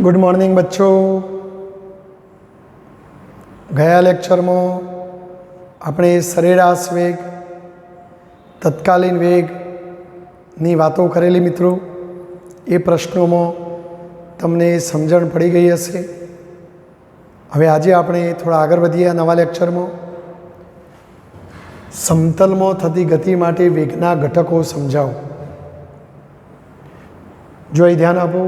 Good morning बच्चों। गया lecture में આપણે સરેરાશ વેગ તત્કાલીન વેગની વાતો કરેલી મિત્રો। એ પ્રશ્નોમાં તમને સમજણ પડી ગઈ હશે। હવે આજે આપણે થોડા આગળ વધીએ નવા લેક્ચરમાં। સમતલમાં થતી ગતિ માટે વેગના ઘટકો સમજાવો। જો એ ધ્યાન આપો,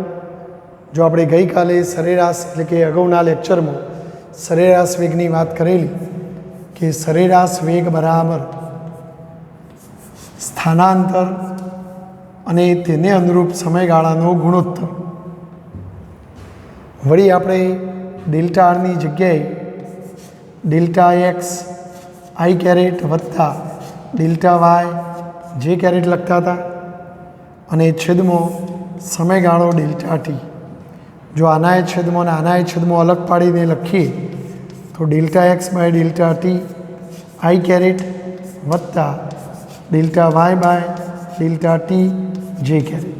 જો આપણે ગઈકાલે સરેરાશ એટલે કે અગાઉના લેક્ચરમાં સરેરાશ વેગની વાત કરેલી કે સરેરાશ વેગ બરાબર સ્થાનાંતર અને તેને અનુરૂપ સમયગાળાનો ગુણોત્તર। વળી આપણે ડેલ્ટા આરની જગ્યાએ ડેલ્ટા એક્સ આઈ કેરેટ વત્તા ડેલ્ટા વાય જે કેરેટ લખતા હતા અને છેદમાં સમયગાળો ડેલ્ટા ટી। જો આનાએ છેદમાં અને આનાએ છેદમાં અલગ પાડીને લખીએ તો delta x by delta t i caret વત્તા delta y by delta t j caret.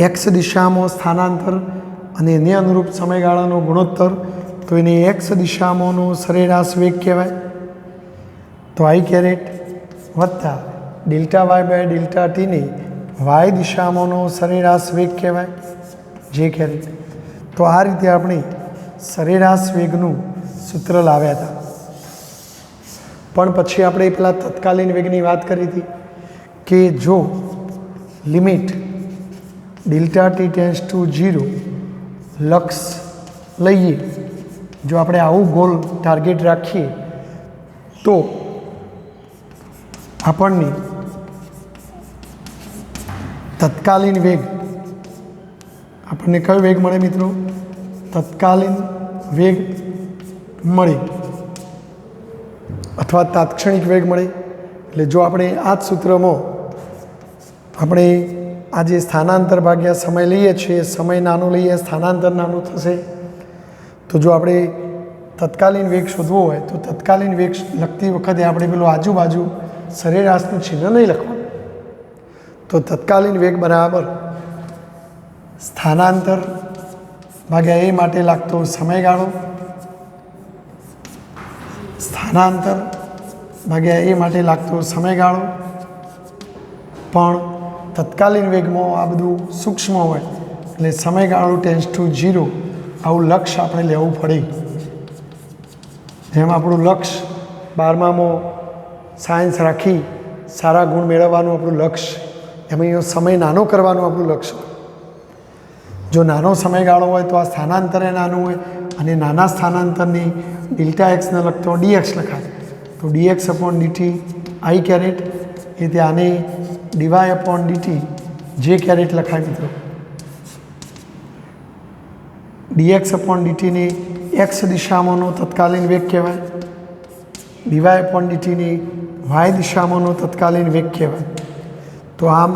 X દિશામાં સ્થાનાંતર અને એને અનુરૂપ સમયગાળાનો ગુણોત્તર, તો એને એક્સ દિશામાંનો સરેરાશ વેગ કહેવાય। તો આઈ કેરેટ વત્તા ડેલ્ટા વાય બાય ડેલ્ટા ટીને વાય દિશામાંનો સરેરાશ વેગ કહેવાય જે કેરેટ। તો આ રીતે આપણે સરેરાશ વેગનું સૂત્ર લાવ્યા હતા। પણ પછી આપણે પેલા તત્કાલીન વેગની વાત કરી હતી કે જો limit delta T tends to 0 લક્ષ લઈએ, જો આપણે આવું ગોલ ટાર્ગેટ રાખીએ તો આપણને તત્કાલીન વેગ, આપણને કયો વેગ મળે મિત્રો? તત્કાલીન વેગ મળે અથવા તાત્ક્ષણિક વેગ મળે। એટલે જો આપણે આ જ સૂત્રમાં આપણે આ જે સ્થાનાંતર ભાગ્યા સમય લઈએ છીએ, સમય નાનો લઈએ સ્થાનાંતર નાનું થશે। તો જો આપણે તત્કાલીન વેગ શોધવો હોય તો તત્કાલીન વેગ લખતી વખતે આપણે પેલું આજુબાજુ સરેરાશનું ચિહ્ન નહીં લખવાનું। તો તત્કાલીન વેગ બરાબર સ્થાનાંતર ભાગ્યા એ માટે લાગતો સમયગાળો, સ્થાનાંતર ભાગ્યા એ માટે લાગતો સમયગાળો। પણ તત્કાલીન વેગમાં આ બધું સૂક્ષ્મ હોય એટલે સમયગાળો ટેન્ડ્સ ટુ 0 આવું લક્ષ્ય આપણે લેવું પડે। જેમ આપણું લક્ષ્ય 12મામાં સાયન્સ રાખી સારા ગુણ મેળવવાનું આપણું લક્ષ્ય, એમાં સમય નાનો કરવાનું આપણું લક્ષ્ય। જો નાનો સમયગાળો હોય તો આ સ્થાનાંતરે નાનું હોય અને નાના સ્થાનાંતરની ડેલ્ટા એક્સને લગતો ડીએક્સ લખાય। તો ડીએક્સ અપોન ડીટી આઈ કેરેટ એ ત્યાંને ડીવાય અપોન ડીટી જે કેરેટ લખાય મિત્રો। ડીએક્સ અપોન ડીટીને એક્સ દિશામાંનો તત્કાલીન વેગ કહેવાય, ડીવાય અપોન ડીટીને વાય દિશામાંનો તત્કાલીન વેગ કહેવાય। તો આમ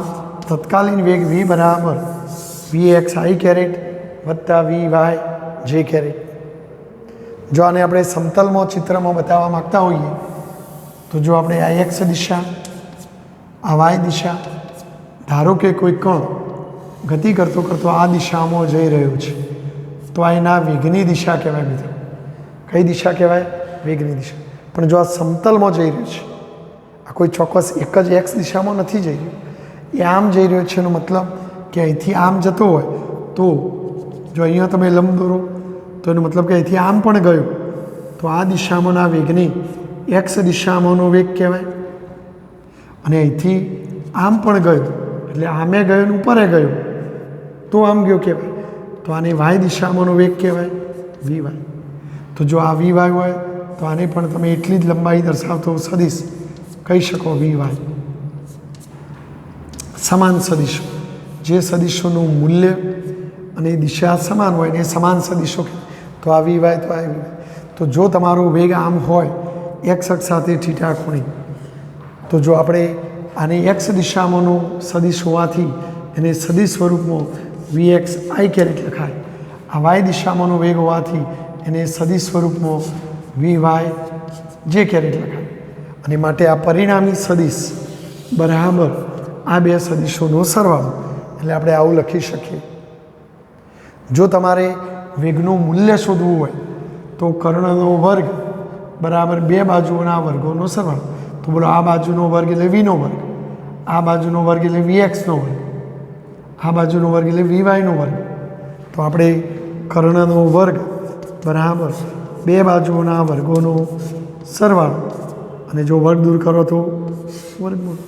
તત્કાલીન વેગ વી બરાબર વી એક્સ આઈ કેરેટ વત્તા વી વાય જે કેરેટ। જો આને આપણે સમતલમાં ચિત્રમાં બતાવવા માગતા હોઈએ તો જો આપણે આ એક્સ દિશા, આ વાય દિશા, ધારો કે કોઈ કણ ગતિ કરતો કરતો આ દિશામાં જઈ રહ્યો છે તો આ એના વેગની દિશા કહેવાય મિત્રો। કઈ દિશા કહેવાય? વેગની દિશા। પણ જો આ સમતલમાં જઈ રહ્યું છે, આ કોઈ ચોક્કસ એક જ એક્સ દિશામાં નથી જઈ રહ્યું, એ આમ જઈ રહ્યો છે, એનો મતલબ કે અહીંથી આમ જતો હોય તો જો અહીંયા તમે લંબ દોરો તો એનો મતલબ કે અહીંથી આમ પણ ગયો તો આ દિશામાંના વેગને એક્સ દિશામાંનો વેગ કહેવાય। અને અહીંથી આમ પણ ગયો એટલે આમે ગયો ને ઉપરે ગયો તો આમ ગયો કહેવાય, તો આને વાય દિશામાંનો વેગ કહેવાય વી વાય। તો જો આ વી વાય હોય તો આને પણ તમે એટલી જ લંબાઈ દર્શાવતો સદિશ કહી શકો વી વાય। સમાન સદિશો, જે સદિશોનું મૂલ્ય અને દિશા સમાન હોય ને સમાન સદિશો, તો આ વી વાય તો આ વી વાય। તો જો તમારો વેગ આમ હોય એક્સ અક્ષ સાથે થીટા ખૂણે, તો જો આપણે આને એક્સ દિશામાંનો સદિશ હોવાથી એને સદિશ સ્વરૂપમાં વી એક્સ આઈ કેરેટ લખાય, આ વાય દિશામાંનો વેગ હોવાથી એને સદિશ સ્વરૂપમાં વી વાય જે કેરેટ લખાય। અને માટે આ પરિણામી સદિશ બરાબર આ બે સદિશોનો સરવાળો, એટલે આપણે આવું લખી શકીએ। જો તમારે વેગનું મૂલ્ય શોધવું હોય તો કર્ણનો વર્ગ બરાબર બે બાજુઓના વર્ગોનો સરવાળો. તો બોલો, આ બાજુનો વર્ગ એટલે વીનો વર્ગ, આ બાજુનો વર્ગ એટલે વીએક્સનો વર્ગ, આ બાજુનો વર્ગ એટલે વીવાયનો વર્ગ. તો આપણે કર્ણનો વર્ગ બરાબર બે બાજુઓના વર્ગોનો સરવાળો, અને જો વર્ગ દૂર કરો તો વર્ગમૂળ.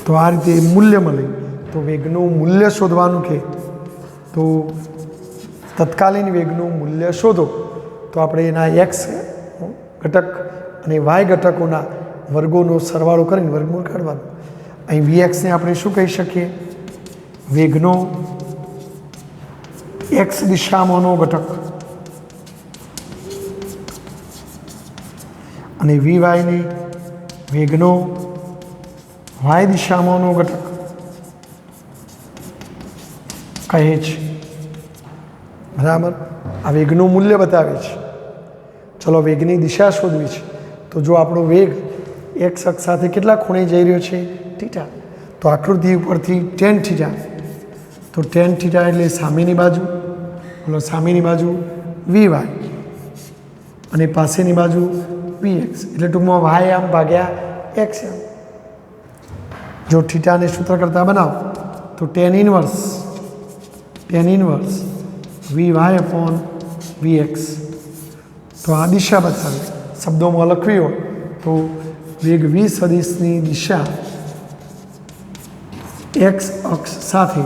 તો આ રીતે મૂલ્ય મળે. તો વેગનું મૂલ્ય શોધવાનું કે તો તત્કાલીન વેગનું મૂલ્ય શોધો તો આપણે એના એક્સ ઘટક અને વાય ઘટકોના વર્ગોનો સરવાળો કરીને વર્ગમૂળ કાઢવાનું. અહીં વીએક્સને આપણે શું કહી શકીએ? વેગનો એક્સ દિશામાંનો ઘટક, અને વીવાયને વેગનો વાય દિશામાંનો ઘટક કહે છે. બરાબર, આ વેગનું મૂલ્ય બતાવે છે. ચલો, વેગની દિશા શોધવી છે. તો જો આપણો વેગ એક્સ અક્ષ સાથે કેટલા ખૂણે જઈ રહ્યો છે? થીટા. તો આકૃતિ ઉપરથી ટેન થીટા, તો ટેન થીટા એટલે સામેની બાજુ, બોલો સામેની બાજુ વી વાય અને પાસેની બાજુ વી એક્સ, એટલે ટૂંકમાં વાય આમ ભાગ્યા એક્સ આમ. જો થીટાને સૂત્ર કરતા બનાવો તો tan inverse v y upon v x. તો આ દિશા બતાવે. શબ્દોમાં લખવી હોય તો વેગ વી સદિશની દિશા એક્સ અક્ષ સાથે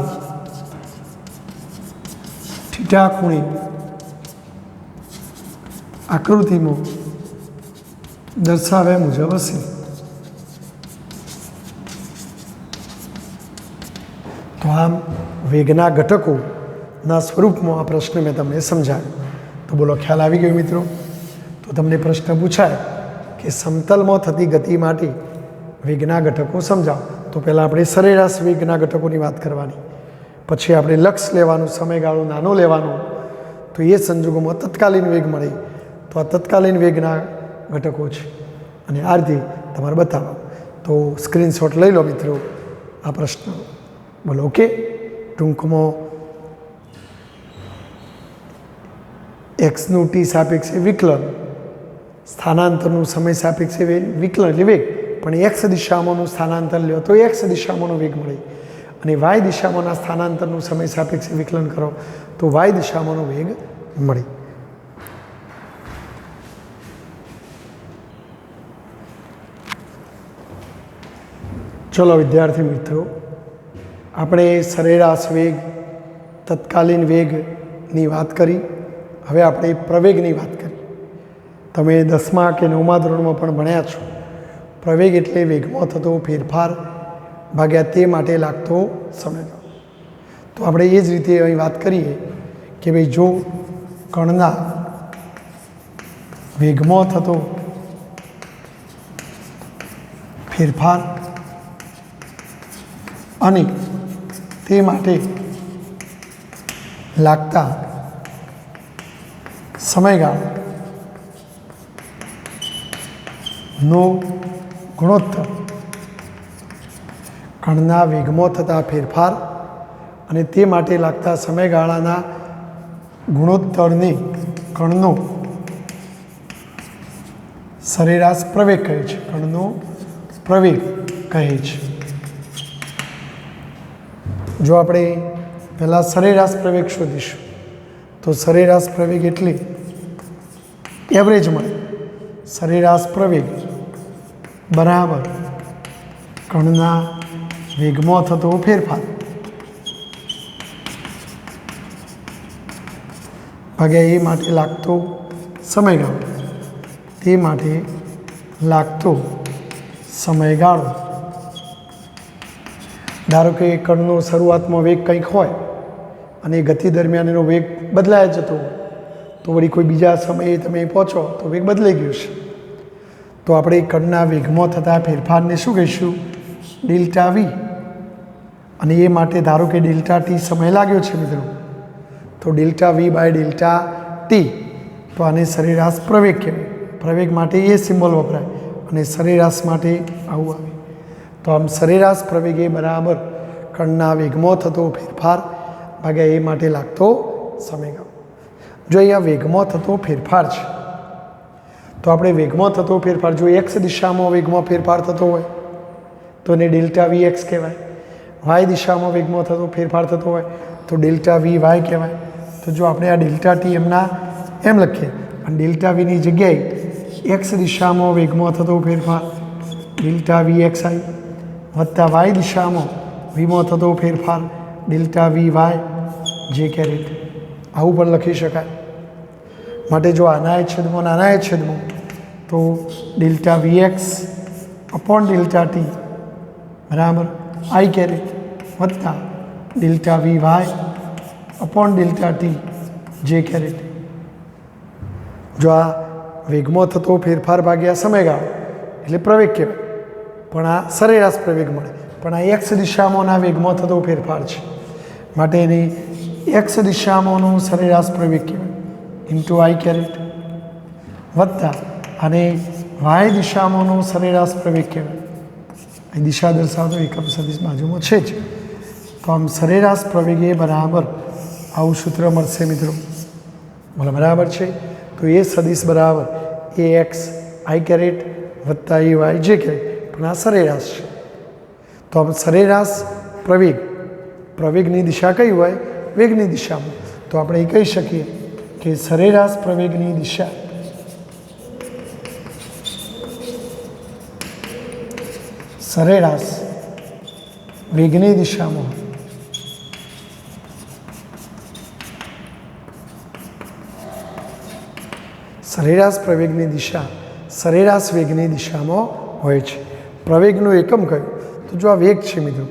થીટા ખૂણે આકૃતિમાં દર્શાવ્યા મુજબ હશે. તો આમ વેગના ઘટકોના સ્વરૂપમાં આ પ્રશ્ન મેં તમને સમજાવ્યો. તો બોલો, ખ્યાલ આવી ગયો મિત્રો? તો તમને પ્રશ્ન પૂછાય કે સમતલમાં થતી ગતિ માટે વેગના ઘટકો સમજાવો. તો પહેલાં આપણે સરેરાશ વેગના ઘટકોની વાત કરવાની, પછી આપણે લક્ષ લેવાનું, સમયગાળો નાનો લેવાનો. તો એ સંજોગોમાં તત્કાલીન વેગ મળે. તો આ તત્કાલીન વેગના ઘટકો છે, અને આ રીતે તમારે બતાવો. તો સ્ક્રીનશોટ લઈ લો મિત્રો આ પ્રશ્ન. બોલો ઓકે. ટૂંકમાં એક્સનું ટી સાપેક્ષે વિકલન, સ્થાનાંતરનું સમય સાપેક્ષે વિકલન એટલે વેગ, પણ એક્સ દિશામાંનું સ્થાનાંતર લ્યો તો એક્સ દિશામાંનો વેગ મળે, અને વાય દિશામાંના સ્થાનાંતરનું સમય સાપેક્ષે વિકલન કરો તો વાય દિશામાંનો વેગ મળે. ચલો વિદ્યાર્થી મિત્રો, આપણે સરેરાશ વેગ, તત્કાલીન વેગની વાત કરી. હવે આપણે પ્રવેગની વાત કરી. તમે 10મા કે 9મા ધોરણમાં પણ ભણ્યા છો. પ્રવેગ એટલે વેગમાં થતો ફેરફાર ભાગ્યા તે માટે લાગતો સમય. તો આપણે એ જ રીતે અહીં વાત કરીએ કે ભાઈ જો કણના વેગમાં થતો ફેરફાર અને તે માટે લાગતા સમયગાળાનો ગુણોત્તર, કણના વેગમાં થતા ફેરફાર અને તે માટે લાગતા સમયગાળાના ગુણોત્તરને કણનો સરેરાશ પ્રવેગ કહે છે. કણનો પ્રવેગ કહે છે. જો આપણે પહેલાં સરેરાશ પ્રવેગ શોધીશું તો સરેરાશ પ્રવેગ એટલે એવરેજ મળે. સરેરાશ પ્રવેગ બરાબર કણના વેગમાં થતો ફેરફાર ભાગ્યા એ માટે લાગતો સમયગાળો, તે માટે લાગતો સમયગાળો. ધારો કે કણનો શરૂઆતમાં વેગ કંઈક હોય અને ગતિ દરમિયાન એનો વેગ બદલાય જતો હોય, તો વળી કોઈ બીજા સમયે તમે પહોંચો તો વેગ બદલાઈ ગયો છે. તો આપણે કણના વેગમાં થતા ફેરફારને શું કહીશું? Delta v. અને એ માટે ધારો કે ડેલ્ટા ટી સમય લાગ્યો છે મિત્રો, તો delta v by delta t. તો આને સરેરાશ પ્રવેગ કહેવાય. પ્રવેગ માટે એ સિમ્બોલ વપરાય અને સરેરાશ માટે આવું આવે. તો આમ સરેરાશ પ્રવેગ એ બરાબર કણના વેગમાં થતો ફેરફાર ભાગ્યા એ માટે લાગતો સમયગાળો. જો અહીંયા વેગમાં થતો ફેરફાર છે તો આપણે વેગમાં થતો ફેરફાર, જો એક્સ દિશામાં વેગમાં ફેરફાર થતો હોય તો એને ડેલ્ટા વી એક્સ કહેવાય. વાય દિશામાં વેગમાં થતો ફેરફાર થતો હોય તો ડેલ્ટા વી વાય કહેવાય. તો જો આપણે આ ડેલ્ટા ટી એમના એમ લખીએ અને ડેલ્ટા વીની જગ્યાએ એક્સ દિશામાં વેગમાં થતો ફેરફાર ડેલ્ટા વી એક્સ આઈ વત્તા વાય દિશામાં વીમાં થતો ફેરફાર delta v y j caret, આવું પણ લખી શકાય. માટે જો આના છેદમાં તો delta v x upon delta t બરાબર આઈ કેરેટ વત્તા delta v y upon delta t j caret. જો આ વેગમાં થતો ફેરફાર ભાગ્યા સમયગાળો એટલે પ્રવેગ કહેવાય, પણ આ સરેરાશ પ્રવેગ મળે. પણ આ એક્સ દિશામાંના વેગમાં થતો ફેરફાર છે માટે એની એક્સ દિશામાંનો સરેરાશ પ્રવેગ કહેવાય ઇન્ટુ આઈ કેરેટ વત્તા અને વાય દિશામાંનો સરેરાશ પ્રવેગ કહેવાય. એ દિશા દર્શાવતો એકમ સદિશ બાજુમાં છે જ. તો આમ સરેરાશ પ્રવેગ એ બરાબર આવું સૂત્ર મળશે મિત્રો. બોલો બરાબર છે. તો એ સદિશ બરાબર એ એક્સ આઈ કેરેટ વત્તા એ વાય જે કેરેટ, પણ આ સરેરાશ છે. તો આમ સરેરાશ પ્રવેગની દિશા કઈ હોય? વેગની દિશામાં. તો આપણે એ કહી શકીએ કે સરેરાશ પ્રવેગની દિશા સરેરાશ વેગની દિશામાં સરેરાશ પ્રવેગની દિશા સરેરાશ વેગની દિશામાં હોય છે. પ્રવેગનો એકમ કયો? તો જો આ વેગ છે મિત્રો,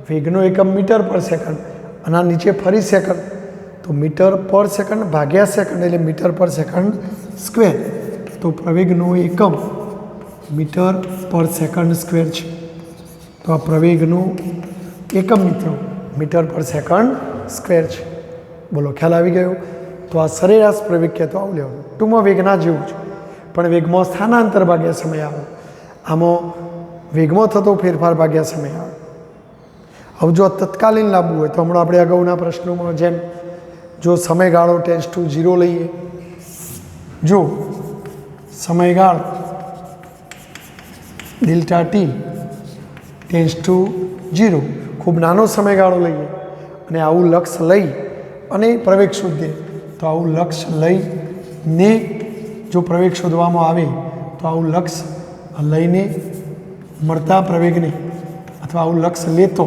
વેગનો એકમ મીટર પર સેકન્ડ અને આ નીચે ફરી સેકન્ડ, તો મીટર પર સેકન્ડ ભાગ્યા સેકન્ડ એટલે મીટર પર સેકન્ડ સ્ક્વેર. તો પ્રવેગનો એકમ મીટર પર સેકન્ડ સ્ક્વેર છે. તો આ પ્રવેગનું એકમ મિત્રો મીટર પર સેકન્ડ સ્ક્વેર છે. બોલો ખ્યાલ આવી ગયો? તો આ સરેરાશ પ્રવેગ કહેતો આવું લેવાનું. ટૂંકમાં વેગના જેવું છે, પણ વેગમાં સ્થાનાંતર ભાગ્યા સમય આવે. આમાં વેગમાં થતો ફેરફાર ભાગ્યા સમય આવે. હવે જો તત્કાલીન લાવવું હોય તો હમણાં આપણે અગાઉના પ્રશ્નોમાં જેમ જો સમયગાળો ટેન્સ ટુ 0 લઈએ, જો સમયગાળો ડેલ્ટા ટી ટેન્સ ટુ 0 ખૂબ નાનો સમયગાળો લઈએ અને આવું લક્ષ્ય લઈ અને પ્રવેગ શોધીએ, તો આવું લક્ષ્ય લઈને જો પ્રવેગ શોધવામાં આવે તો આવું લક્ષ્ય લઈને મળતા પ્રવેગને અથવા આવું લક્ષ્ય લેતો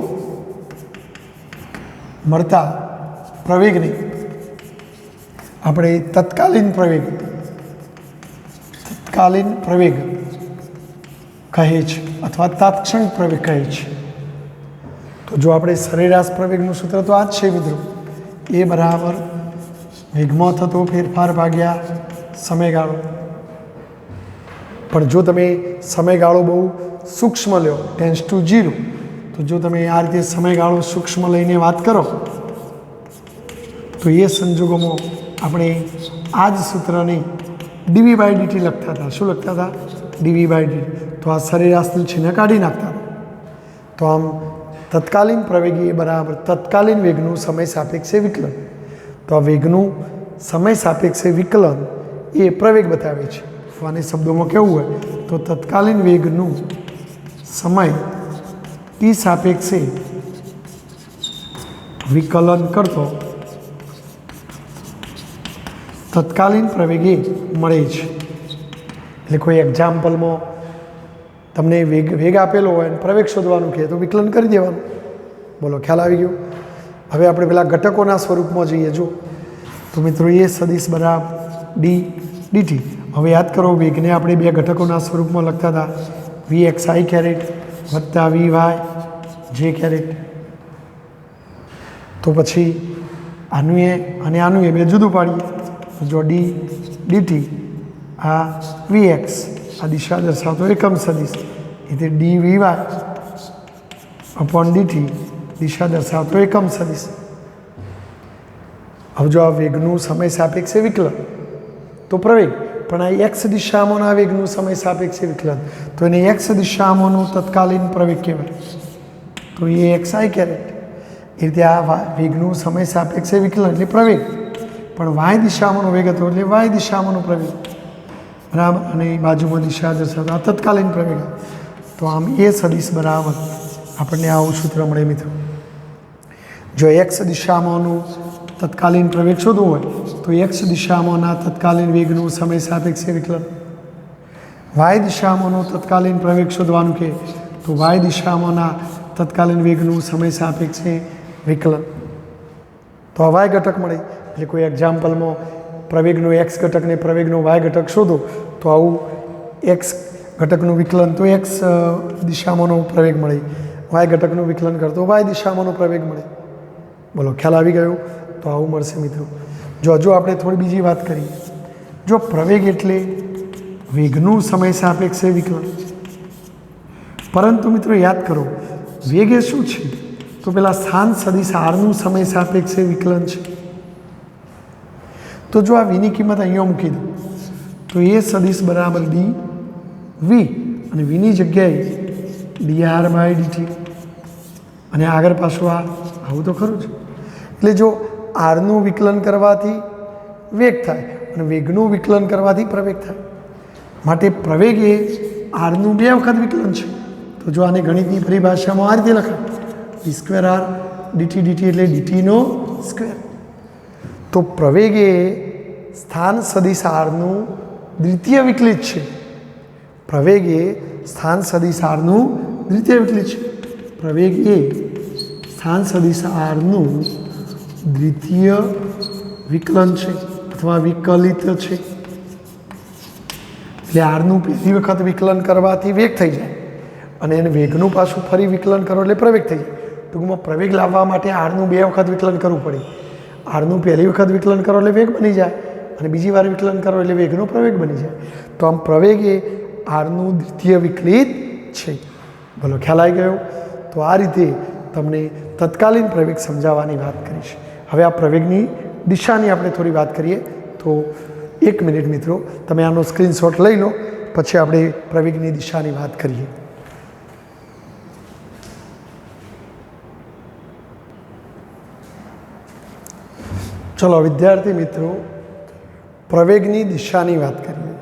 મળતા પ્રવેગને આપણે તત્કાલીન પ્રવેગ કહે છે અથવા તાત્ક્ષણિક પ્રવેગ કહે છે. તો જો આપણે સરેરાશ પ્રવેગનું સૂત્ર તો આ જ છે મિત્રો, એ બરાબર વેગમાં થતો ફેરફાર ભાગ્યા સમયગાળો. પણ જો તમે સમયગાળો બહુ સૂક્ષ્મ લો ટેન્સ ટુ 0, તો જો તમે આ રીતે સમયગાળો સૂક્ષ્મ લઈને વાત કરો તો એ સંજોગોમાં આપણે આ જ સૂત્રને ડીવી બાય ડીટી લખતા હતા. શું લખતા હતા? D v by d t. તો આ સરેરાશનું ચિહ્ન કાઢી નાખતા હતા. તો આમ તત્કાલીન પ્રવેગી એ બરાબર તત્કાલીન વેગનું સમય સાપેક્ષે વિકલન. તો આ વેગનું સમય સાપેક્ષે વિકલન એ પ્રવેગ બતાવે છે. આને શબ્દોમાં કેવું હોય તો તત્કાલીન વેગનું સમય ટી સાપેક્ષે વિકલન કરતો તત્કાલીન પ્રવેગે મળે છે. એટલે કોઈ એક્ઝામ્પલમાં તમને વેગ આપેલો હોય અને પ્રવેગ શોધવાનું કહે તો વિકલન કરી દેવાનું. બોલો ખ્યાલ આવી ગયો? હવે આપણે પેલા ઘટકોના સ્વરૂપમાં જઈએ. જો તો મિત્રો એ સદિશ બરાબર ડી ડીટી. હવે યાદ કરો વેગને આપણે બે ઘટકોના સ્વરૂપમાં લખતા હતા, વી એક્સ આઈ કેરેટ વત્તા વી વાય જે કેરેટ. તો પછી આનું એ અને આનું એ બે જુદું પાડીએ. જો ડી ડીટી આ વી એક્સ આ દિશા દર્શાવતો એકમ સદિશ એટલે d v y upon dt દિશા દર્શાવતો એકમ સદિશ. હવે જો આ વેગનું સમય સાપેક્ષે વિકલન તો પ્રવેગ, પણ આ એક્સ દિશામાંના વેગનું સમય સાપેક્ષે વિકલન તો એને એક્સ દિશામાંનું તત્કાલીન પ્રવેગ કહેવાય. તો એ એક્સ આઈ કેરેટ એ રીતે આ વેગનું સમય સાપેક્ષે વિકલન એટલે પ્રવેગ, પણ વાય દિશામાંનો વેગ હતો એટલે વાય દિશામાંનો પ્રવેગ, બરાબર. અને બાજુમાં દિશા દર્શાવતા તત્કાલીન પ્રવેગ. તો આમ એ સદિશ બરાબર આપણને આવું સૂત્ર મળે મિત્રો. જો એક્સ દિશામાંનું તત્કાલીન પ્રવેગ શોધવું હોય તો એક્સ દિશામાંના તત્કાલીન વેગનું સમય સાપેક્ષે વિકલન, વાય દિશામાંનો તત્કાલીન પ્રવેગ શોધવાનું કે તો વાય દિશામાંના તત્કાલીન વેગનું સમય સાપેક્ષે વિકલન. તો આ વાય ઘટક મળે. એટલે કોઈ એક્ઝામ્પલમાં પ્રવેગનો એક્સ ઘટક ને પ્રવેગનો વાય ઘટક શોધો તો આવું એક્સ ઘટકનું વિકલન તો એક્સ દિશામાંનો પ્રવેગ મળે, વાય ઘટકનું વિકલન કરતો વાય દિશામાંનો પ્રવેગ મળે. બોલો ખ્યાલ આવી ગયો? તો આવું મળશે મિત્રો. જો હજુ આપણે થોડી બીજી વાત કરીએ. જો પ્રવેગ એટલે વેગનું સમય સાપેક્ષે વિકલન, પરંતુ મિત્રો યાદ કરો વેગ એ શું છે? તો પેલા સ્થાન સદિશ આરનું સમય સાપેક્ષે વિકલન છે. તો જો આ વીની કિંમત અહીંયા મૂકી દો તો એ સદિશ બરાબર ડી વી અને વીની જગ્યાએ ડી આર બાય ડીટી, અને આગળ પાછું આવું તો ખરું છે. એટલે જો આરનું વિકલન કરવાથી વેગ થાય અને વેગનું વિકલન કરવાથી પ્રવેગ થાય, માટે પ્રવેગ એ આરનું 2 વખત વિકલન છે. તો જો આને ગણિતની પરિભાષામાં આ રીતે લખાય d square r d t d t એટલે ડીટીનો સ્ક્વેર. તો પ્રવેગ એ સ્થાન સદિશ આરનું દ્વિતીય વિકલિત છે. પ્રવેગ એ સ્થાન સદિશ આરનું દ્વિતીય વિકલિત છે. પ્રવેગ એ સ્થાન સદિશ આરનું દ્વિતીય વિકલન છે અથવા વિકલિત છે. એટલે આરનું પહેલી વખત વિકલન કરવાથી વેગ થઈ જાય અને એને વેગનું પાછું ફરી વિકલન કરો એટલે પ્રવેગ થઈ જાય. ટૂંકમાં પ્રવેગ લાવવા માટે આરનું 2 વખત વિકલન કરવું પડે. આરનું પહેલી વખત વિકલન કરો એટલે વેગ બની જાય અને બીજી વાર વિકલન કરો એટલે વેગનો પ્રવેગ બની જાય. તો આમ પ્રવેગ એ આરનું દ્વિતીય વિકલિત છે. બોલો ખ્યાલ આવી ગયો? તો આ રીતે તમને તત્કાલીન પ્રવેગ સમજાવવાની વાત કરીશ. હવે આ પ્રવેગની દિશાની આપણે થોડી વાત કરીએ. તો 1 મિનિટ મિત્રો, તમે આનો સ્ક્રીનશોટ લઈ લો, પછી આપણે પ્રવેગની દિશાની વાત કરીએ. ચલો વિદ્યાર્થી મિત્રો, પ્રવેગની દિશાની વાત કરીએ.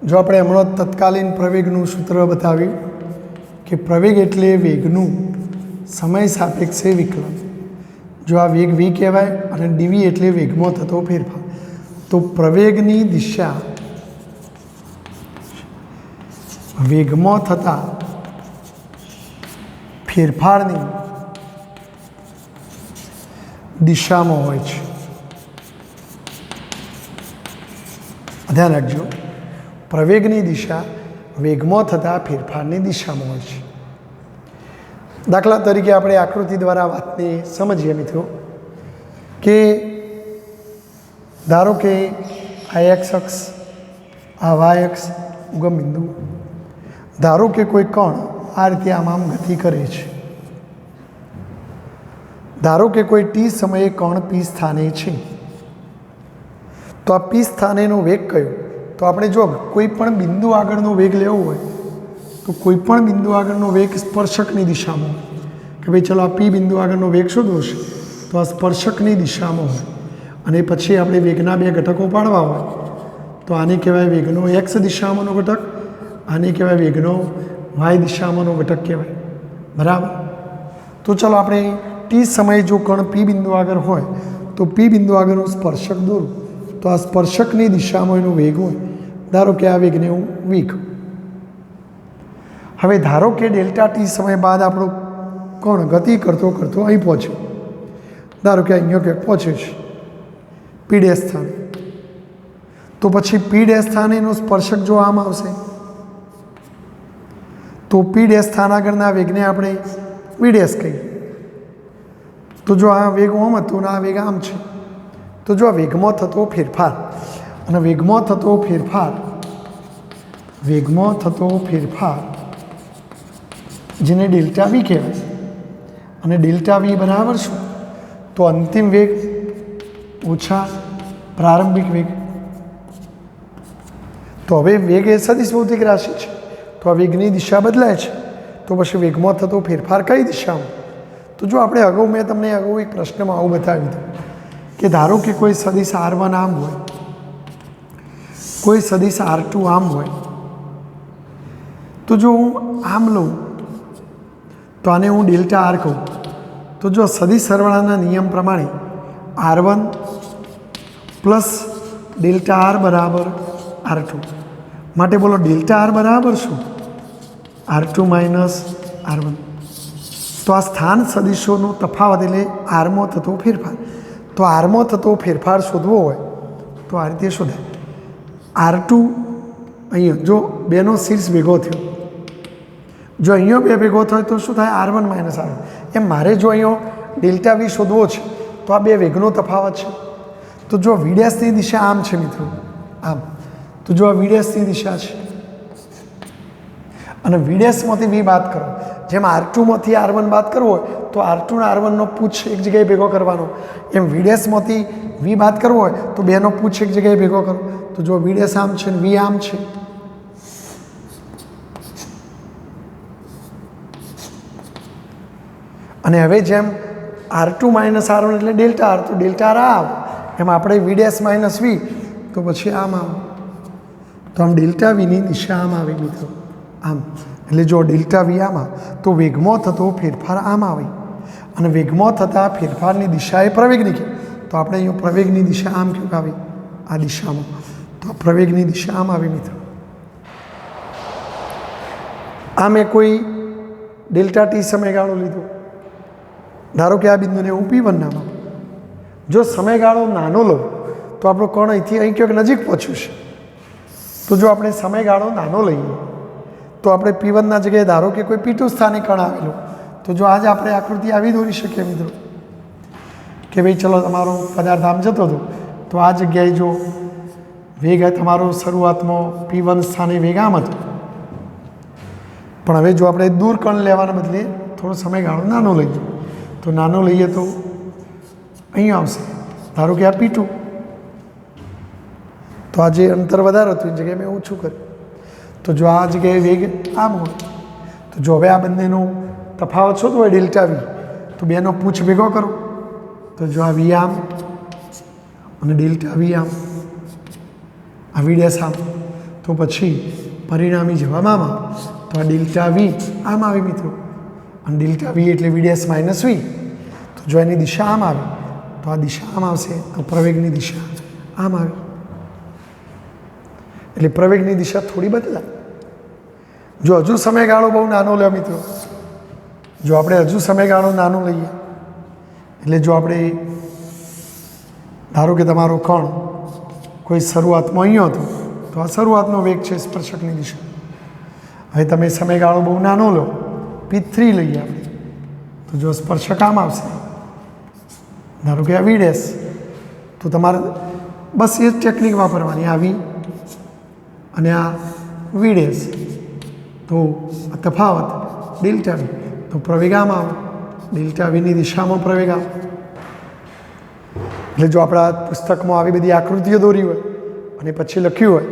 જો આપણે હમણાં તત્કાલીન પ્રવેગનું સૂત્ર બતાવ્યું કે પ્રવેગ એટલે વેગનું સમય સાપેક્ષે વિકલન. જો આ વેગ વી કહેવાય અને ડીવી એટલે વેગમાં થતો ફેરફાર. તો પ્રવેગની દિશા વેગમાં થતા ફેરફારની દિશામાં હોય છે. ધ્યાન રાખજો, પ્રવેગની દિશા વેગમાં થતા ફેરફારની દિશામાં હોય છે. દાખલા તરીકે આપણે આકૃતિ દ્વારા વાતને સમજીએ મિત્રો કે ધારો કે આ એક્સ અક્ષ, આ વાય અક્ષ ઉગમ બિંદુ, ધારો કે કોઈ કણ આ રીતે આમ ગતિ કરે છે. ધારો કે કોઈ ટી સમયે કણ પી સ્થાને છે. તો આ પી સ્થાનેનો વેગ કયો? તો આપણે જો કોઈ પણ બિંદુ આગળનો વેગ લેવો હોય તો કોઈ પણ બિંદુ આગળનો વેગ સ્પર્શકની દિશામાં હોય. કે ભાઈ ચલો આ પી બિંદુ આગળનો વેગ શોધવો છે તો આ સ્પર્શકની દિશામાં હોય. અને પછી આપણે વેગના 2 ઘટકો પાડવા હોય તો આને કહેવાય વેગનો એક્સ દિશામાંનો ઘટક, આને કહેવાય વેગનો વાય દિશામાંનો ઘટક કહેવાય. બરાબર. તો ચલો આપણે ટી સમયે જો કણ પી બિંદુ આગળ હોય તો પી બિંદુ આગળનું સ્પર્શક દોરું તો આ સ્પર્શકની દિશામાં એનો વેગ હોય. ધારો કે આ વેગને હું વી કહું. હવે ધારો કે ડેલ્ટા ટી સમય બાદ આપણો કણ ગતિ કરતો કરતો અહીં પહોંચ્યો. ધારો કે અહીંયા ક્યાંક પહોંચ્યો છે પી ડેશ સ્થાને. તો પછી પી ડેશ સ્થાને એનો સ્પર્શક જો આમ આવશે તો પી ડેશ સ્થાન આગળના વેગને આપણે વી ડેશ કહીએ. તો જો આ વેગ આમ હતો ને આ વેગ આમ છે તો જો આ વેગમાં થતો ફેરફાર અને વેગમાં થતો ફેરફાર જેને ડેલ્ટા વી કહેવાય અને ડેલ્ટા વી બરાબર શું? તો અંતિમ વેગ ઓછા પ્રારંભિક વેગ. તો હવે વેગ એ સદિશ ભૌતિક રાશિ છે તો આ વેગની દિશા બદલાય છે તો પછી વેગમાં થતો ફેરફાર કઈ દિશામાં? તો તો જો આપણે અગાઉ મેં તમને અગાઉ એક પ્રશ્નમાં આવું બતાવ્યું હતું કે ધારો કે કોઈ સદિશ R1 આમ હોય, કોઈ સદિશ R2 આમ હોય, તો જો હું આમ લઉં તો આને હું ડેલ્ટા R કહું, તો જો સદિશ સરવાળાના નિયમ પ્રમાણે R1 પ્લસ ડેલ્ટા R બરાબર R2, માટે બોલો ડેલ્ટા R બરાબર શું? R2 minus R1. તો આ સ્થાન સદિશોનો તફાવત એટલે આરમાં થતો ફેરફાર. તો આરમાં થતો ફેરફાર શોધવો હોય તો આ રીતે શોધાય. R2 અહીંયા જો બેનો શીર્ષ ભેગો થયો, જો અહીંયા બે ભેગો થાય તો શું થાય? R1 minus R1. એમ મારે જો અહીંયા ડેલ્ટા V શોધવો છે તો આ બે વેગનો તફાવત છે. તો જો વીડેસની દિશા આમ છે મિત્રો, આમ, તો જો આ વીડેસની દિશા છે અને વીડેસમાંથી V બાદ કરો, જેમ R2માંથી R1 બાદ કરવો હોય તો R2 અને R1નો પૂછ એક જગ્યાએ ભેગો કરવાનો, એમ વીડેસમાંથી V બાદ કરવો હોય તો બેનો પૂછ એક જગ્યાએ ભેગો કરો. તો જો વીડેસ આમ છે ને V આમ છે, અને હવે જેમ R2 માઇનસ R1 એટલે ડેલ્ટા R, તો ડેલ્ટા R આવ, એમ આપણે વીડેસ માઇનસ V તો પછી આમ આવ, તો આમ ડેલ્ટા Vની દિશા આમ આવે મિત્રો, આમ. એટલે જો ડેલ્ટા V આમાં તો વેગમાં થતો ફેરફાર આમ આવે, અને વેગમાં થતા ફેરફારની દિશા એ પ્રવેગની કે, તો આપણે અહીંયા પ્રવેગની દિશા આમ કેવું આવે? આ દિશામાં. તો પ્રવેગની દિશા આમ આવે મિત્રો. આ મેં કોઈ ડેલ્ટા T સમયગાળો લીધો, ધારો કે આ બિંદુને હું P1 નામ આપું. જો સમયગાળો નાનો લો તો આપણો કણ અહીંથી અહીં ક્યાંક નજીક પહોંચ્યું છે, તો જો આપણે સમયગાળો નાનો લઈએ તો આપણે P1 જગ્યાએ ધારો કે કોઈ P2 સ્થાને કણ આવેલો, તો જો આજ આપણે આકૃતિ આવી દોરી શકીએ મિત્રો કે ભાઈ ચલો તમારો પદાર્થ આમ જતો હતો, તો આ જગ્યાએ જો વેગ તમારો શરૂઆતમાં P1 સ્થાને વેગ આમ હતો, પણ હવે જો આપણે દૂર કણ લેવાના બદલે થોડો સમયગાળો નાનો લઈએ, તો નાનો લઈએ તો અહીં આવશે, ધારો કે આ P2, તો આ જે અંતર વધારે હતું એ જગ્યાએ મેં ઓછું કર્યું, તો જો આ જગ્યાએ વેગ આમ હોય, તો જો હવે આ બંનેનો તફાવત શોધવો હોય ડેલ્ટા V, તો બેનો પૂછ ભેગો કરો, તો જો આ V આમ અને ડેલ્ટા V આમ, આ V' આમ, તો પછી પરિણામી જવાબમાં તો આ ડેલ્ટા V આમ આવે મિત્રો, અને ડેલ્ટા V એટલે V' માઇનસ V, તો જો એની દિશા આમ આવે તો આ દિશા આમ આવશે, તો પ્રવેગની દિશા આમ આવે, એટલે પ્રવેગની દિશા થોડી બદલાય. જો હજુ સમયગાળો બહુ નાનો લે મિત્રો, જો આપણે હજુ સમયગાળો નાનો લઈએ, એટલે જો આપણે ધારો કે તમારો કણ કોઈ શરૂઆતમાં અહીંયા હતો, તો આ શરૂઆતનો વેગ છે સ્પર્શકની દિશા. હવે તમે સમયગાળો બહુ નાનો લો, P3 લઈએ આપણે, તો જો સ્પર્શક આમ આવશે, ધારો કે આ V', તો તમારે બસ એ જ ટેકનિક વાપરવાની, આ V અને આ V', તો આ તફાવત ડેલ્ટા V, તો પ્રવેગ આમ આવે, ડેલ્ટા Vની દિશામાં પ્રવેગ આવે. એટલે જો આપણા પુસ્તકમાં આવી બધી આકૃતિઓ દોરી હોય અને પછી લખ્યું હોય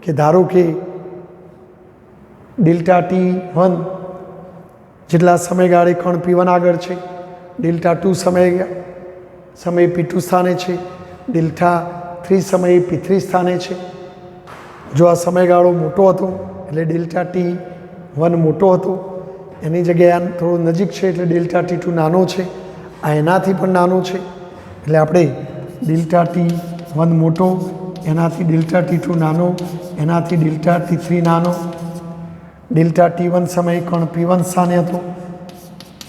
કે ધારો કે ડેલ્ટા T1 જેટલા સમયગાળે કણ P1 આગળ છે, ડેલ્ટા 2 સમય P2 સ્થાને છે, ડેલ્ટા 3 સમયે P3 સ્થાને છે. જો આ સમયગાળો મોટો હતો એટલે ડેલ્ટા T1 મોટો હતો, એની જગ્યાએ આ થોડો નજીક છે એટલે ડેલ્ટા T2 નાનો છે, આ એનાથી પણ નાનો છે, એટલે આપણે ડેલ્ટા T1 મોટો, એનાથી ડેલ્ટા T2 નાનો, એનાથી ડેલ્ટા T3 નાનો, ડેલ્ટા T1 સમયે કણ P1 સ્થાને હતો,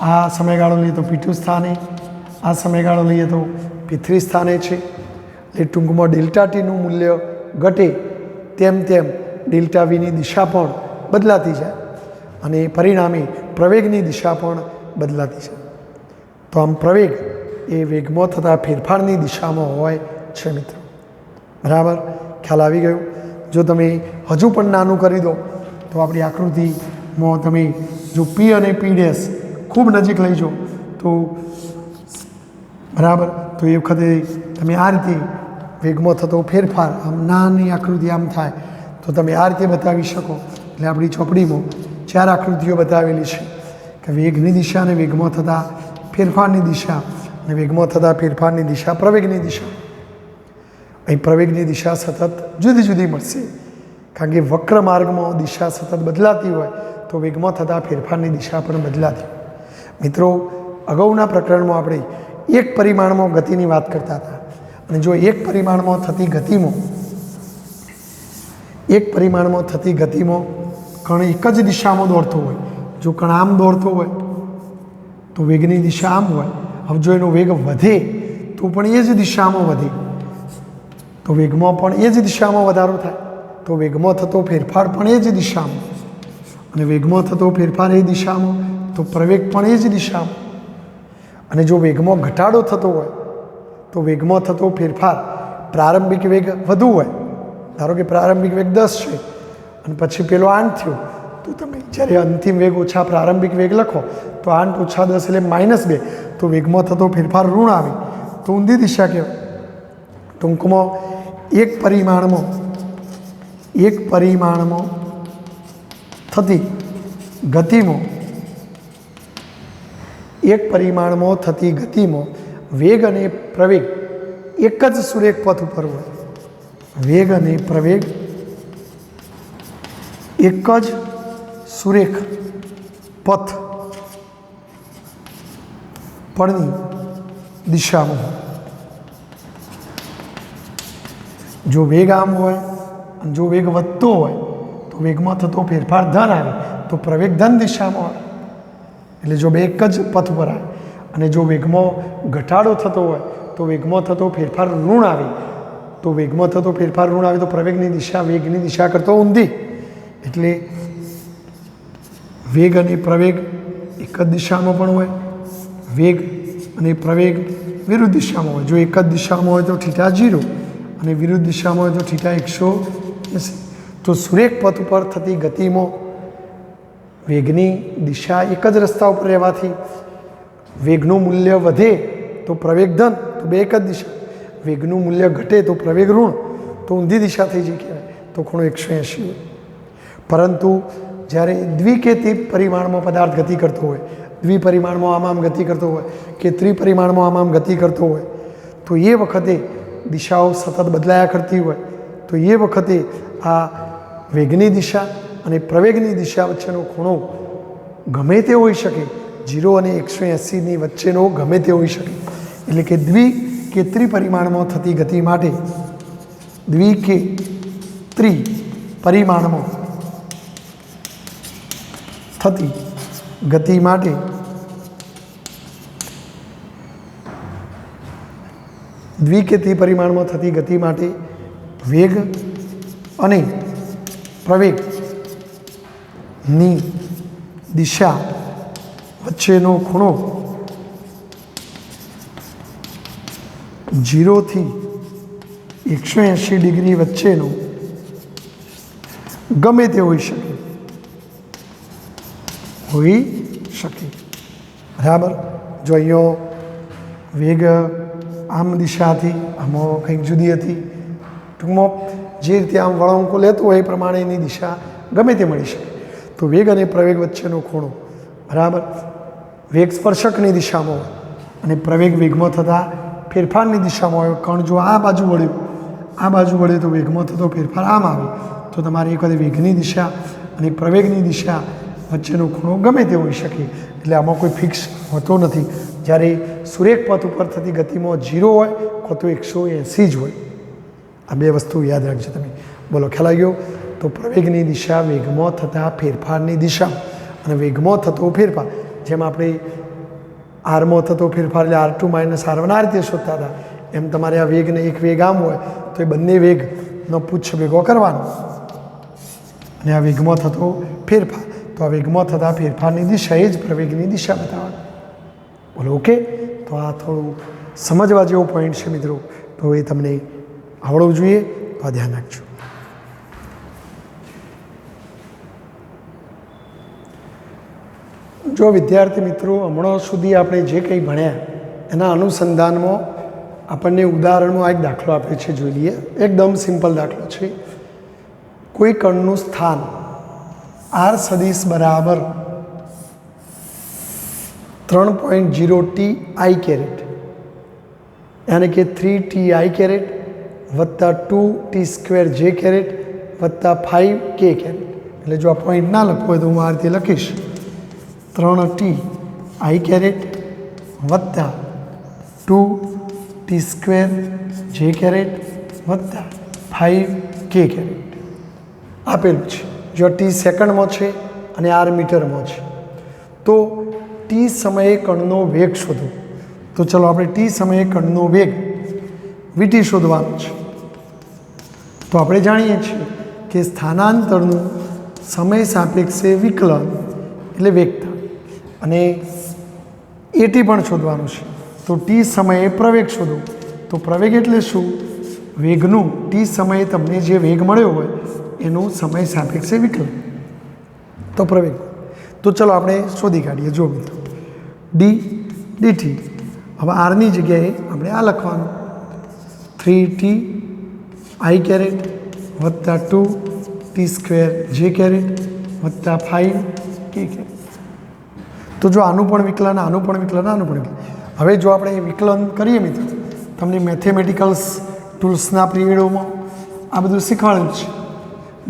આ સમયગાળો લઈએ તો P2 સ્થાને, આ સમયગાળો લઈએ તો P3 સ્થાને છે. એટલે ટૂંકમાં ડેલ્ટા Tનું મૂલ્ય ઘટે તેમ તેમ ડેલ્ટા Vની દિશા પણ બદલાતી જાય, અને પરિણામે પ્રવેગની દિશા પણ બદલાતી જાય. તો આમ પ્રવેગ એ વેગમાં થતા ફેરફારની દિશામાં હોય છે મિત્રો. બરાબર ખ્યાલ આવી ગયો? જો તમે હજુ પણ નાનું કરી દો તો આપણી આકૃતિમાં તમે જો P અને P' ખૂબ નજીક લઈ જાઓ તો બરાબર, તો એ વખતે તમે આ રીતે વેગમાં થતો ફેરફાર આમ નાની આકૃતિ આમ થાય તો તમે આ રીતે બતાવી શકો. એટલે આપણી ચોપડીમાં 4 આકૃતિઓ બતાવેલી છે કે વેગની દિશા અને વેગમાં થતા ફેરફારની દિશા અને વેગમાં થતા ફેરફારની દિશા પ્રવેગની દિશા. અહીં પ્રવેગની દિશા સતત જુદી જુદી મળશે, કારણ કે વક્ર માર્ગમાં દિશા સતત બદલાતી હોય તો વેગમાં થતા ફેરફારની દિશા પણ બદલાતી. મિત્રો, અગાઉના પ્રકરણમાં આપણે એક પરિમાણમાં ગતિની વાત કરતા હતા, અને જો એક પરિમાણમાં થતી ગતિમાં કણ એક જ દિશામાં દોડતો હોય, જો કણ આમ દોડતો હોય તો વેગની દિશા આમ હોય. હવે જો એનો વેગ વધે તો પણ એ જ દિશામાં વધે, તો વેગમાં પણ એ જ દિશામાં વધારો થાય, તો વેગમાં થતો ફેરફાર પણ એ જ દિશામાં, અને વેગમાં થતો ફેરફાર એ દિશામાં, તો પ્રવેગ પણ એ જ દિશામાં. અને જો વેગમાં ઘટાડો થતો હોય તો વેગમાં થતો ફેરફાર પ્રારંભિક વેગ વધુ હોય, ધારો કે પ્રારંભિક વેગ 10 છે અને પછી પેલો 8 થયો, તો તમે જ્યારે અંતિમ વેગ ઓછા પ્રારંભિક વેગ લખો તો 8 ઓછા 10 એટલે -2, તો વેગમાં થતો ફેરફાર ઋણ આવે, તો ઊંધી દિશા કહેવાય. ટૂંકમાં એક પરિમાણમાં થતી ગતિમાં વેગ અને પ્રવેગ એક જ સુરેખ પથ ઉપર હોય. વેગ અને પ્રવેગ એક જ સુરેખ પથ પરની દિશામાં હોય. જો વેગ આમ હોય અને જો વેગ વધતો હોય તો વેગમાં થતો ફેરફાર ધન આવે, તો પ્રવેગ ધન દિશામાં આવે. એટલે જો બે એક જ પથ પર આવે, અને જો વેગમાં ઘટાડો થતો હોય તો વેગમાં થતો ફેરફાર ઋણ આવે, તો વેગમાં થતો ફેરફાર ઋણ આવે તો પ્રવેગની દિશા વેગની દિશા કરતો ઊંધી. એટલે વેગ અને પ્રવેગ એક જ દિશામાં પણ હોય, વેગ અને પ્રવેગ વિરુદ્ધ દિશામાં હોય. જો એક જ દિશામાં હોય તો θ0 અને વિરુદ્ધ દિશામાં હોય તો θ180. તો સુરેખ પથ ઉપર થતી ગતિમાં વેગની દિશા એક જ રસ્તા ઉપર રહેવાથી વેગનું મૂલ્ય વધે તો પ્રવેગ ધન, તો બે એક જ દિશા. વેગનું મૂલ્ય ઘટે તો પ્રવેગ ઋણ, તો ઊંધી દિશા થઈ જઈ કહેવાય, તો ખૂણો 180 હોય. પરંતુ જ્યારે દ્વિ કે પરિમાણમાં પદાર્થ ગતિ કરતો હોય, દ્વિપરિમાણમાં આમ ગતિ કરતો હોય કે ત્રિપરિમાણમાં આમ ગતિ કરતો હોય, તો એ વખતે દિશાઓ સતત બદલાયા કરતી હોય, તો એ વખતે આ વેગની દિશા અને પ્રવેગની દિશા વચ્ચેનો ખૂણો ગમે તે હોઈ શકે, 0 અને 180ની વચ્ચેનો ગમે તે હોઈ શકે. એટલે કે દ્વિ કે ત્રિપરિમાણમાં થતી ગતિ માટે દ્વિ કે ત્રિપરિમાણમાં થતી ગતિ માટે દ્વિ કે ત્રિપરિમાણમાં થતી ગતિ માટે વેગ અને પ્રવેગની દિશા વચ્ચેનો ખૂણો 0 થી 180 ડિગ્રી વચ્ચેનો ગમે તે હોઈ શકે. બરાબર. જો અહીંયા વેગ આમ દિશાથી આમાં કંઈક જુદી હતી, ટૂંકમાં જે રીતે આમ વળાંકો લેતો હોય એ પ્રમાણે એની દિશા ગમે તે મળી શકે. તો વેગ અને પ્રવેગ વચ્ચેનો ખૂણો, બરાબર, વેગ સ્પર્શકની દિશામાં હોય અને પ્રવેગ વેગમાં થતા ફેરફારની દિશામાં હોય. કણ જો આ બાજુ વળ્યો તો વેગમાં થતો ફેરફાર આમ આવે, તો તમારે એક વખતે વેગની દિશા અને પ્રવેગની દિશા વચ્ચેનો ખૂણો ગમે તે હોઈ શકે. એટલે આમાં કોઈ ફિક્સ હોતો નથી. જ્યારે સુરેખ પથ ઉપર થતી ગતિમાં 0 હોય કાં તો 180 જ હોય. આ બે વસ્તુ યાદ રાખજો તમે. બોલો, ખ્યાલ આવી ગયો? તો પ્રવેગની દિશા વેગમાં થતા ફેરફારની દિશા, અને વેગમાં થતો ફેરફાર, જેમ આપણે આરમાં થતો ફેરફાર એટલે R2 - R1 આ રીતે શોધતા હતા, એમ તમારે આ વેગને એક વેગ આમ હોય તો એ બંને વેગનો પુચ્છ ભેગો કરવાનો, અને આ વેગમાં થતો ફેરફાર, તો આ વેગમાં થતા ફેરફારની દિશા એ જ પ્રવેગની દિશા બતાવવાની. બોલો, ઓકે? તો આ થોડું સમજવા જેવો પોઈન્ટ છે મિત્રો, તો એ તમને આવડવું જોઈએ, તો આ ધ્યાન રાખજો. જો વિદ્યાર્થી મિત્રો, હમણાં સુધી આપણે જે કંઈ ભણ્યા એના અનુસંધાનમાં આપણને ઉદાહરણમાં એક દાખલો આપ્યો છે, જોઈ લઈએ. એકદમ સિમ્પલ દાખલો છે. કોઈ કણનું સ્થાન R સદિશ બરાબર 3.0 TI कैरेट यानी कि 3 TI कैरेट वत्ता 2 T² J कैरेट वत्ता 5 K कैरेट। એટલે જો આ પોઈન્ટ ના લખવો હોય તો હું આ રીતે લખીશ 3 TI कैरेट वत्ता 2 T² J कैरेट वत्ता 5 K कैरेट આપેલું છે। જો T સેકન્ડમાં છે અને R મીટરમાં છે તો T સમયે કણનો વેગ શોધો। તો ચલો આપણે T સમયે કણનો વેગ VT શોધવાનો છે। તો આપણે જાણીએ છીએ કે સ્થાનાંતરનું સમય સાપેક્ષે વિકલન એટલે વેગતા અને AT પણ શોધવાનું છે। તો T સમયે પ્રવેગ શોધો। તો પ્રવેગ એટલે શું? વેગનું T સમયે તમને જે વેગ મળ્યો હોય એનું સમય સાપેક્ષે વિકલન તો પ્રવેગ। તો ચલો આપણે શોધી કાઢીએ। જો મિત્રો dt હવે આરની જગ્યાએ આપણે આ લખવાનું 3 TI कैरेट वत्ता 2 T² J कैरेट वत्ता 5 K कैरेट। तो जो आनु पण विकलन आनु पण विकलन आनु पण विकलन हवे जो આપણે વિકલન કરીએ મિત્રો તમને મેથેમેટિકલ્સ ટૂલ્સના પિરિયડોમાં આ બધું શીખવાડેલું છે।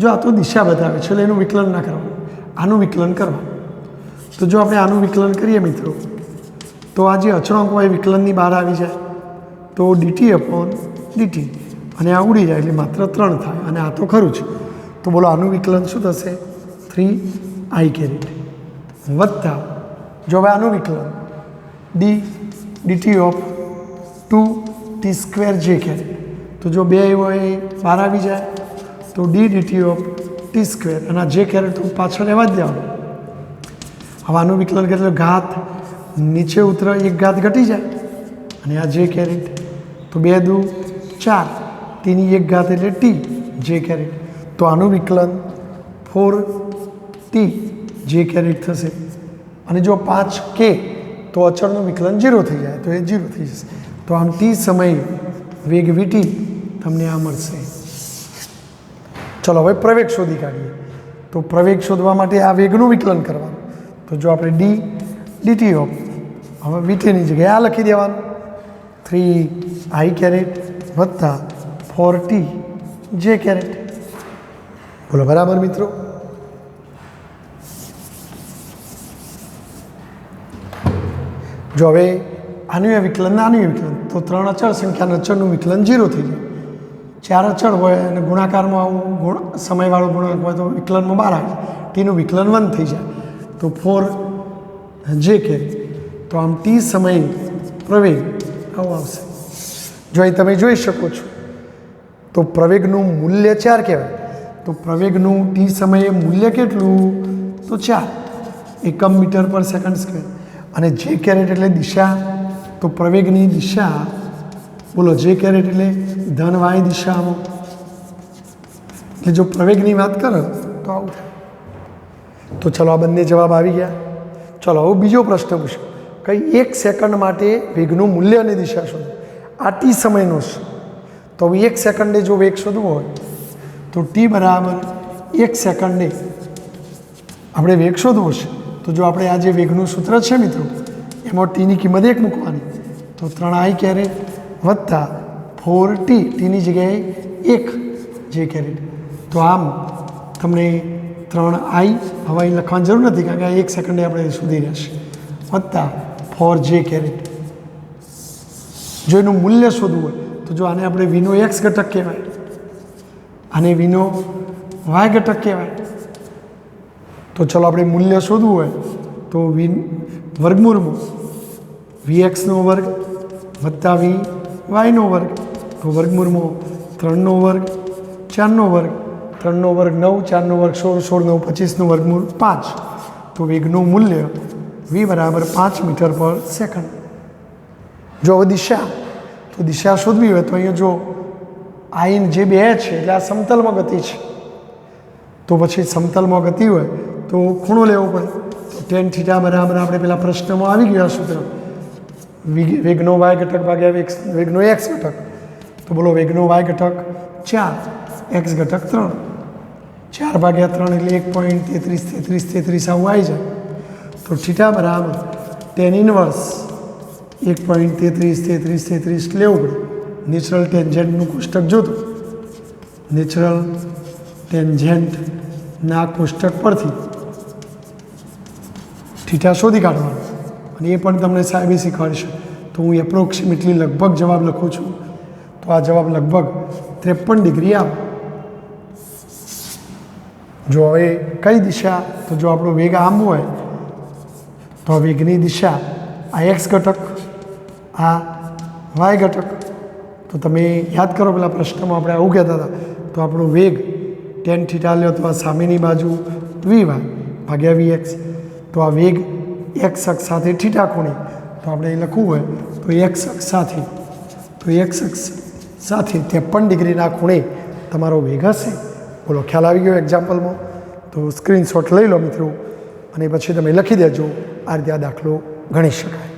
જો આ તો દિશા બતાવે છે એટલે એનું વિકલન ના કરવાનું, આનું વિકલન કરવાનું। તો જો આપણે આનું વિકલન કરીએ મિત્રો તો આ જે અચળાંક હોય વિકલનની બહાર આવી જાય તો dt અને આ ઉડી જાય એટલે માત્ર 3 થાય અને આ તો ખરું છે। તો બોલો આનું વિકલન શું થશે? 3I कैरेट વત્તા જો હવે આનું વિકલન dt of 2 T² J carat. તો જો બે હોય બહાર આવી જાય તો dt ઓફ T² અને આ J कैरेट તો પાછળ રહેવા જ દેવાનું। હવે આનું વિકલન કરે એટલે ઘાત નીચે ઉતરે એક ઘાત ઘટી જાય અને આ J कैरेट તો 2 દુ 4 Tની એક ઘાત એટલે T J कैरेट। તો આનું વિકલન 4T J कैरेट થશે અને જો 5K તો અચળનું વિકલન 0 થઈ જાય તો એ 0 થઈ જશે। તો આમ T સમયે વેગ VT તમને આ મળશે। ચલો હવે પ્રવેગ શોધી કાઢીએ। તો પ્રવેગ શોધવા માટે આ વેગનું વિકલન કરવાનું। તો જો આપણે dt ઓફ હવે VTની જગ્યાએ આ લખી દેવાનું 3I कैरेट વત્તા 4T J कैरेट। બોલો બરાબર મિત્રો? જો હવે આનું વિકલન આનું વિકલન તો 3 અચળ સંખ્યાના અચળનું વિકલન 0 થઈ જાય। 4 અચળ હોય અને ગુણાકારમાં આવું સમયવાળો ગુણાંક હોય તો વિકલનમાં 12 આવે ટીનું વિકલન 1 થઈ જાય તો 4J कैरेट। તો આમ T સમયે પ્રવેગ આવું આવશે। જો અહીં તમે જોઈ શકો છો તો પ્રવેગનું મૂલ્ય 4 કહેવાય। તો પ્રવેગનું T સમયે મૂલ્ય કેટલું? તો 4 એકમ મીટર પર સેકન્ડ સ્ક્વેર અને J कैरेट એટલે દિશા। તો પ્રવેગની દિશા બોલો J कैरेट એટલે ધન y દિશામાં। એટલે જો પ્રવેગની વાત કરો તો આવું થાય। તો ચલો આ બંને જવાબ આવી ગયા। ચલો હવે બીજો પ્રશ્ન પૂછો કઈ 1 સેકન્ડ માટે વેગનું મૂલ્ય અને દિશા શોધો। આ T સમયનો છે તો હવે 1 સેકન્ડે જો વેગ શોધવો હોય તો T બરાબર 1 સેકન્ડે આપણે વેગ શોધવો છે। તો જો આપણે આ જે વેગનું સૂત્ર છે મિત્રો એમાં Tની કિંમત 1 મૂકવાની તો 3I कैरेट વત્તા 4T Tની જગ્યાએ 1 J कैरेट। તો આમ તમને 3I હવે અહીં લખવાની જરૂર નથી કારણ કે 1 સેકન્ડે આપણે શોધી રહ્યા છીએ વત્તા 4J कैरेट। જો એનું મૂલ્ય શોધવું હોય તો જો આને આપણે વીનો x ઘટક કહેવાય આને વીનો y ઘટક કહેવાય। તો ચલો આપણે મૂલ્ય શોધવું હોય તો વર્ગમૂળમાં vxનો વર્ગ વત્તા vyનો વર્ગ તો વર્ગમૂળમાં 3નો વર્ગ 4નો વર્ગ 3નો વર્ગ 9 4નો વર્ગ 16 16 9 25નું વર્ગમૂળ 5 તો વેગનું મૂલ્ય v બરાબર 5 મીટર પર સેકન્ડ। જો હવે દિશા તો દિશા શોધવી હોય તો અહીંયા જો I જે 2 છે એટલે આ સમતલમાં ગતિ છે તો પછી સમતલમાં ગતિ હોય તો ખૂણો લેવો પડે તો tan θ બરાબર આપણે પેલા પ્રશ્નમાં આવી ગયા સૂત્ર વેગનો y ઘટક ભાગ્યા વેગનો x ઘટક। તો બોલો વેગનો y ઘટક 4 x ઘટક 3 4 ભાગ્યા 3 એટલે 1.33 33 33 આવું આવી જાય। તો θ બરાબર ટેન ઇનવર્સ 1.33 લેવું પડે. નેચરલ ટેન્જન્ટનું કોષ્ટક જોતું, નેચરલ ટેન્જન્ટના કોષ્ટક પરથી થીટા શોધી કાઢવાનું, અને એ પણ તમને સાહેબે શીખવાડશે. તો હું એપ્રોક્સિમેટલી લગભગ જવાબ લખું છું, તો આ જવાબ લગભગ 53 ડિગ્રી આવે. જો હવે કઈ દિશા, તો જો આપણો વેગ આમ હોય તો વેગની દિશા આ એક્સ ઘટક, આ વાય ઘટક. તો તમે યાદ કરો પેલા પ્રશ્નમાં આપણે આવું કહેતા હતા, તો આપણો વેગ ટેન થીટા લ્યો તો આ સામેની બાજુ વી વાય ભાગ્યા વી એક્સ. તો આ વેગ એક્સ અક્ષ સાથે થીટા ખૂણે, તો આપણે એ લખવું હોય તો એક્સ અક્ષ સાથે, તો એક્સ અક્ષ સાથે 53 ડિગ્રીના ખૂણે તમારો વેગ હશે. બોલો, ખ્યાલ આવી ગયો એક્ઝામ્પલમાં? તો સ્ક્રીનશોટ લઈ લો મિત્રો, અને પછી તમે લખી દેજો. આ રીતે આ દાખલો ગણી શકાય.